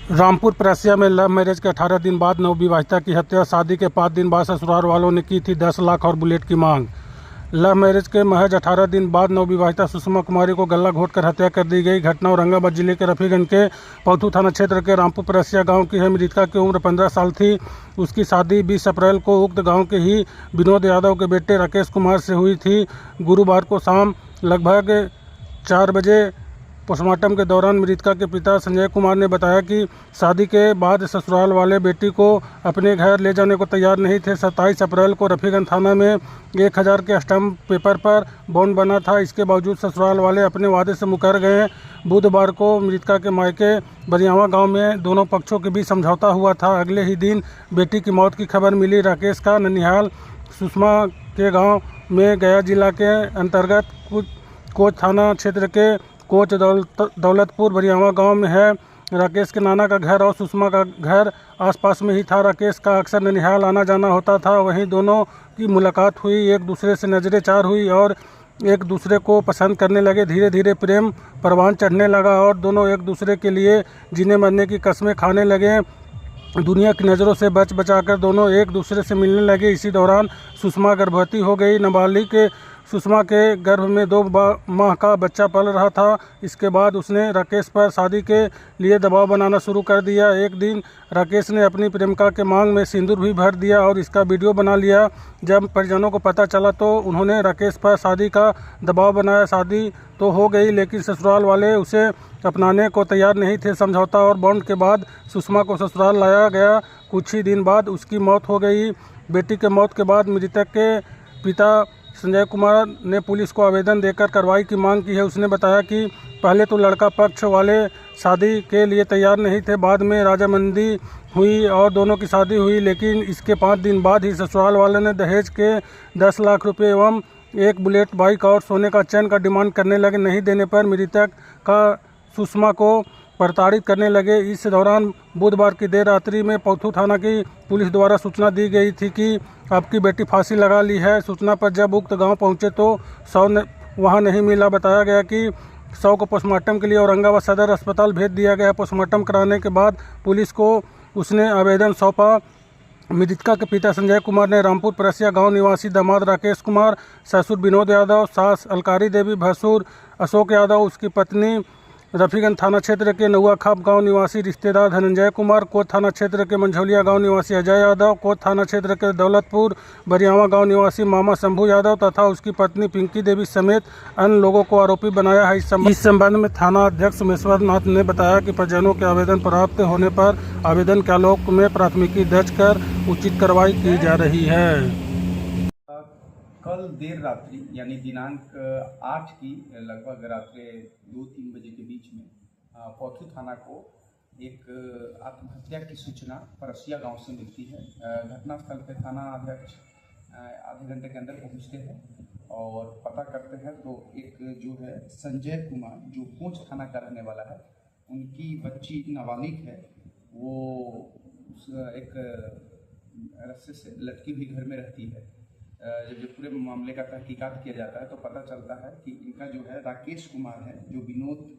रामपुर प्रसिया में love marriage के 18 दिन बाद नवविवाहिता की हत्या। शादी के 5 दिन बाद ससुराल वालों ने की थी 10 लाख और बुलेट की मांग। लव मैरिज के महज 18 दिन बाद नवविवाहिता सुषमा कुमारी को गला घोंटकर हत्या कर दी गई। घटना औरंगाबाद जिले के रफीगंज के पौथू थाना क्षेत्र के रामपुर प्रसिया गांव की है। मृतका की उम्र 15 साल थी। उसकी शादी 20 अप्रैल को उक्त गांव के ही विनोद यादव के बेटे राकेश कुमार से हुई थी। गुरुवार को शाम लगभग 4 बजे पोस्टमार्टम के दौरान मृतका के पिता संजय कुमार ने बताया कि शादी के बाद ससुराल वाले बेटी को अपने घर ले जाने को तैयार नहीं थे। 27 अप्रैल को रफीगंज थाना में 1000 के स्टैम्प पेपर पर बॉन्ड बना था। इसके बावजूद ससुराल वाले अपने वादे से मुकर गए। बुधवार को मृतका के मायके बरियावा गांव में दोनों पक्षों के बीच समझौता हुआ था। अगले ही दिन बेटी की मौत की खबर मिली। राकेश का ननिहाल सुषमा के गाँव में गया जिला के अंतर्गत कोच थाना क्षेत्र के कोच दौलतपुर बरियावा गांव में है। राकेश के नाना का घर और सुषमा का घर आसपास में ही था। राकेश का अक्सर ननिहाल आना जाना होता था। वहीं दोनों की मुलाकात हुई, एक दूसरे से नज़रें चार हुई और एक दूसरे को पसंद करने लगे। धीरे धीरे प्रेम परवान चढ़ने लगा और दोनों एक दूसरे के लिए जीने मरने की कस्में खाने लगे। दुनिया की नज़रों से बच बचाकर दोनों एक दूसरे से मिलने लगे। इसी दौरान सुषमा गर्भवती हो गई। नाबालिग सुषमा के गर्भ में 2 माह का बच्चा पल रहा था। इसके बाद उसने राकेश पर शादी के लिए दबाव बनाना शुरू कर दिया। एक दिन राकेश ने अपनी प्रेमिका के मांग में सिंदूर भी भर दिया और इसका वीडियो बना लिया। जब परिजनों को पता चला तो उन्होंने राकेश पर शादी का दबाव बनाया। शादी तो हो गई लेकिन ससुराल वाले उसे अपनाने को तैयार नहीं थे। समझौता और बॉन्ड के बाद सुषमा को ससुराल लाया गया। कुछ ही दिन बाद उसकी मौत हो गई। बेटी के मौत के बाद मृतक के पिता संजय कुमार ने पुलिस को आवेदन देकर कार्रवाई की मांग की है। उसने बताया कि पहले तो लड़का पक्ष वाले शादी के लिए तैयार नहीं थे, बाद में राजामंदी हुई और दोनों की शादी हुई। लेकिन इसके 5 दिन बाद ही ससुराल वाले ने दहेज के 10 लाख रुपए एवं एक बुलेट बाइक और सोने का चैन का डिमांड करने लगे। नहीं देने पर मृतक का सुषमा को प्रताड़ित करने लगे। इस दौरान बुधवार की देर रात्रि में पौथू थाना की पुलिस द्वारा सूचना दी गई थी कि आपकी बेटी फांसी लगा ली है। सूचना पर जब उक्त गांव पहुंचे तो शव वहां नहीं मिला। बताया गया कि शव को पोस्टमार्टम के लिए औरंगाबाद सदर अस्पताल भेज दिया गया। पोस्टमार्टम कराने के बाद पुलिस को उसने आवेदन सौंपा। मृतका के पिता संजय कुमार ने रामपुर प्रसिया गांव निवासी दामाद राकेश कुमार, ससुर विनोद यादव, सास अलकारी देवी, भसुर अशोक यादव, उसकी पत्नी रफीगंज थाना क्षेत्र के नौआ खाप गांव निवासी रिश्तेदार धनंजय कुमार, कोच थाना क्षेत्र के मंझौलिया गांव निवासी अजय यादव, कोच थाना क्षेत्र के दौलतपुर बरियावा गांव निवासी मामा शंभू यादव तथा उसकी पत्नी पिंकी देवी समेत अन्य लोगों को आरोपी बनाया है। इस संबंध में थाना अध्यक्ष सोमेश्वर नाथ ने बताया कि परिजनों के आवेदन प्राप्त होने पर आवेदन के आलोक में प्राथमिकी दर्ज कर उचित कार्रवाई की जा रही है। कल देर रात्रि यानी दिनांक 8 की लगभग रात्रि 2-3 बजे के बीच में पौथू थाना को एक आत्महत्या की सूचना परसिया गांव से मिलती है। घटनास्थल पे थाना अध्यक्ष आधे घंटे के अंदर पहुंचते हैं और पता करते हैं तो एक जो है संजय कुमार जो कोच थाना का रहने वाला है, उनकी बच्ची नाबालिग है, वो एक रस्से से लटकी हुई घर में रहती है। जब पूरे मामले का तहकीकात किया जाता है तो पता चलता है कि इनका जो है राकेश कुमार है, जो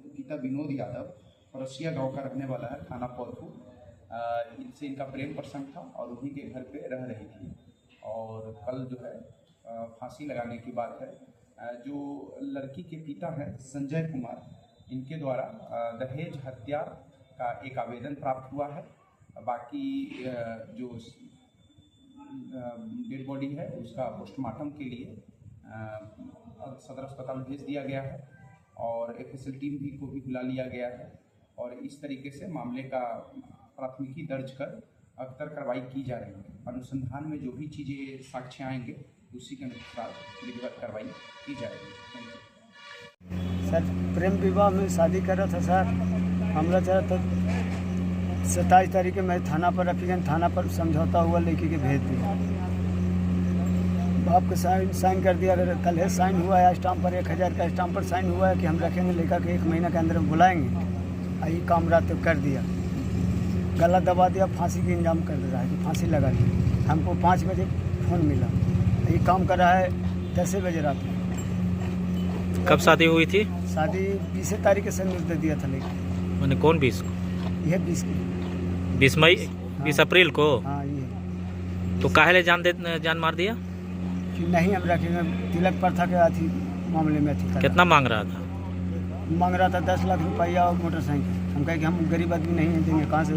पिता विनोद यादव परसिया गांव का रहने वाला है, थाना पौथू। इनसे इनका प्रेम प्रसंग था और उन्हीं के घर पे रह रही थी और कल जो है फांसी लगाने की बात है। जो लड़की के पिता हैं संजय कुमार, इनके द्वारा दहेज हत्या का एक आवेदन प्राप्त हुआ है। बाकी जो डेड बॉडी है उसका पोस्टमार्टम के लिए सदर अस्पताल भेज दिया गया है और एफएसएल टीम को भी बुला लिया गया है और इस तरीके से मामले का प्राथमिकी दर्ज कर अख्तर कार्रवाई की जा रही है। अनुसंधान में जो भी चीज़ें साक्ष्य आएंगे उसी के अनुसार विधिवत कार्रवाई की जाएगी। सर प्रेम विवाह में शादी कर रहा था सर, हमला चला तो 27 तारीख के मैं थाना पर रफीगंज थाना पर समझौता हुआ लेके के भेज दिया। बाप के साइन कर दिया। अगर कल है साइन हुआ है स्टाम्प पर 1000 का स्टाम्प पर साइन हुआ है कि हम रखेंगे लेकर के 1 महीना के अंदर बुलाएंगे। यही काम रात तो कर दिया, गला दबा दिया, फांसी की इंतजाम कर रहा है कि फांसी लगा दी। हमको 5 बजे फ़ोन मिला, यही काम कर रहा है 10 बजे रात में। कब शादी हुई थी? शादी 20 तारीख के समय दे दिया था। लेकिन मैंने कौन 20 को? यह 20 की 20 मई 20 अप्रैल को। हाँ ये तो काहे जान मार दिया? कि नहीं हम रखेंगे, तिलक प्रथा के अथी मामले में अथी था। कितना मांग रहा था? मांग रहा था 10 लाख रुपया और मोटरसाइकिल। हम कहे कि हम गरीब आदमी नहीं हैं, देंगे कहाँ से,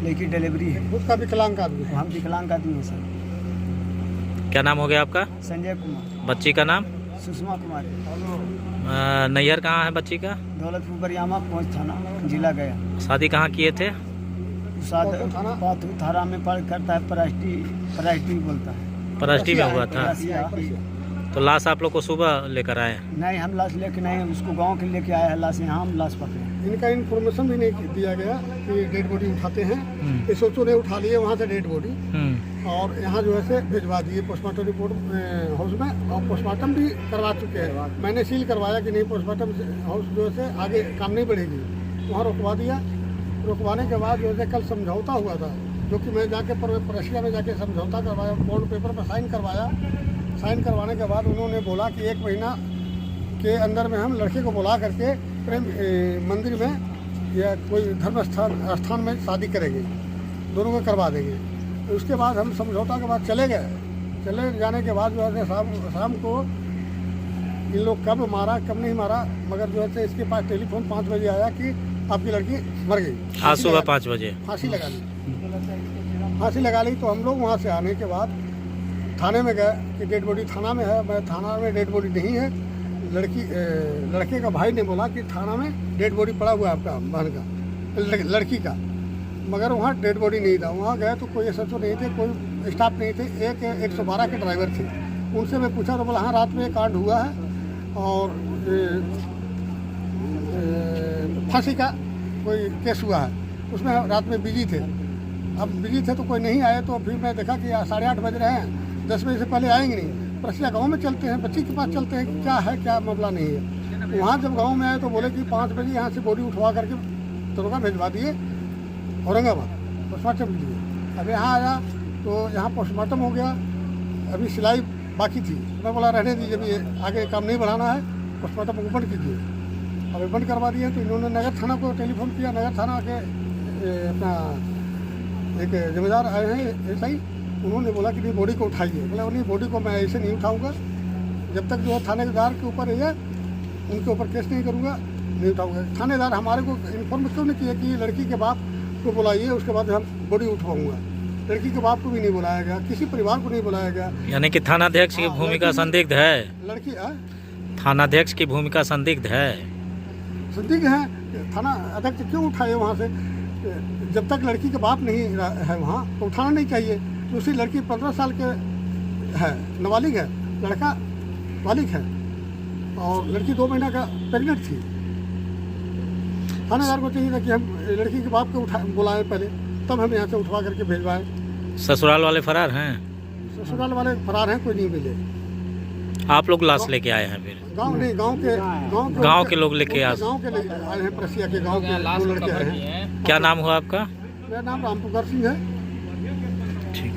लेकिन डिलीवरी है। उसका विकलांग आदमी है। हम विकलांग आदमी हैं सर। क्या नाम हो गया आपका? संजय कुमार। बच्ची का नाम? सुषमा कुमारी। नैहर कहाँ है बच्ची का? दौलतपुर बरियामा पहुँच थाना जिला गया। शादी कहाँ किए थे? पाथू थाना में पढ़ करता है, पराष्टी बोलता है। पराष्टी में हुआ था। रसिया। तो लाश आप लोग को सुबह लेकर आए? नहीं हम लाश लेके नहीं, उसको गांव के लेके आया है लाश, यहाँ हम लाश पकड़े। इनका इन्फॉर्मेशन भी नहीं दिया गया कि डेड बॉडी उठाते हैं। ये सोचो ने उठा लिए वहाँ से डेड बॉडी और यहाँ जो है से भिजवा दिए पोस्टमार्टम रिपोर्ट हाउस में, और पोस्टमार्टम भी करवा चुके हैं। मैंने सील करवाया कि नहीं पोस्टमार्टम हाउस जो है से आगे काम नहीं बढ़ेगी, वहाँ रुकवा दिया। रुकवाने के बाद जो है कल समझौता हुआ था, जो कि मैं जाके प्रशिया में जाके समझौता करवाया, बॉन्ड पेपर पर साइन करवाया। साइन करवाने के बाद उन्होंने बोला कि 1 महीना के अंदर में हम लड़के को बुला करके प्रेम मंदिर में या कोई धर्म स्थान में शादी करेंगे, दोनों को करवा देंगे। तो उसके बाद हम समझौता के बाद चले गए। चले जाने के बाद जो है शाम को इन लोग कब मारा कब नहीं मारा, मगर जो है इसके पास टेलीफोन 5 बजे आया कि आपकी लड़की मर गई। आज सुबह 5 बजे फांसी लगा ली। फांसी लगा ली तो हम लोग वहाँ से आने के बाद थाने में गए कि डेड बॉडी थाना में है। मैं थाना में डेड बॉडी नहीं है। लड़के का भाई ने बोला कि थाना में डेड बॉडी पड़ा हुआ है आपका बहन का, लड़की का, मगर वहाँ डेड बॉडी नहीं था। वहाँ गए तो कोई एसएचओ नहीं थे, कोई स्टाफ नहीं थे। एक 112 के ड्राइवर थे। उनसे मैं पूछा तो बोला हाँ रात में कांड हुआ है और फांसी का कोई केस हुआ है, उसमें रात में बिजी थे। अब बिजी थे तो कोई नहीं आए, तो फिर मैं देखा कि 8:30 बज रहे हैं, 10 बजे से पहले आएंगे नहीं। प्रसिया गांव में चलते हैं, बच्ची के पास चलते हैं, क्या है क्या मामला नहीं है। वहाँ जब गांव में आए तो बोले कि 5 बजे यहाँ से बॉडी उठवा करके दरोगा भिजवा दिए औरंगाबाद पोस्टमार्टम के लिए। अब यहाँ आया तो यहाँ पोस्टमार्टम हो गया, अभी सिलाई बाकी थी। मैं बोला रहने दीजिए, अभी आगे काम नहीं बढ़ाना है, पोस्टमार्टम को बंद कीजिए। अब बंद करवा दिए तो इन्होंने नगर थाना को टेलीफोन किया। नगर थाना के अपना एक जिम्मेदार आए हैं SI, उन्होंने बोला कि नहीं बॉडी को उठाइए। बोला नहीं बॉडी को मैं ऐसे नहीं उठाऊंगा, जब तक जो है थानेदार के ऊपर है उनके ऊपर केस नहीं करूँगा, नहीं उठाऊंगा। थानेदार हमारे को इन्फॉर्म क्यों नहीं किया कि लड़की के बाप को बुलाइए, उसके बाद हम बॉडी उठवाऊंगा। लड़की के बाप को भी नहीं बुलाया गया, किसी परिवार को नहीं बुलाया गया। यानी कि थानाध्यक्ष की भूमिका संदिग्ध है? लड़की थानाध्यक्ष की भूमिका संदिग्ध है? संदिग्ध है। थाना अध्यक्ष क्यों उठाए वहाँ से? जब तक लड़की के बाप नहीं है वहाँ तो उठाना नहीं चाहिए। दूसरी लड़की 15 साल के है, नाबालिग है, लड़का बालिग है और लड़की 2 महीना का प्रेग्नेंट थी। थानेदार को चाहिए था कि हम लड़की के बाप को बुलाएं पहले, तब हम यहाँ से उठवा करके भेजवाएं। ससुराल वाले फरार हैं? ससुराल वाले फरार हैं, कोई नहीं मिले। आप लोग लाश लेके आए हैं? फिर गांव नहीं, गांव के लोग लेके आए? गांव के आए हैं, प्रसिया के गांव के 2 लड़के आए हैं। क्या नाम हुआ आपका? मेरा नाम रामपुकार सिंह है। ठीक।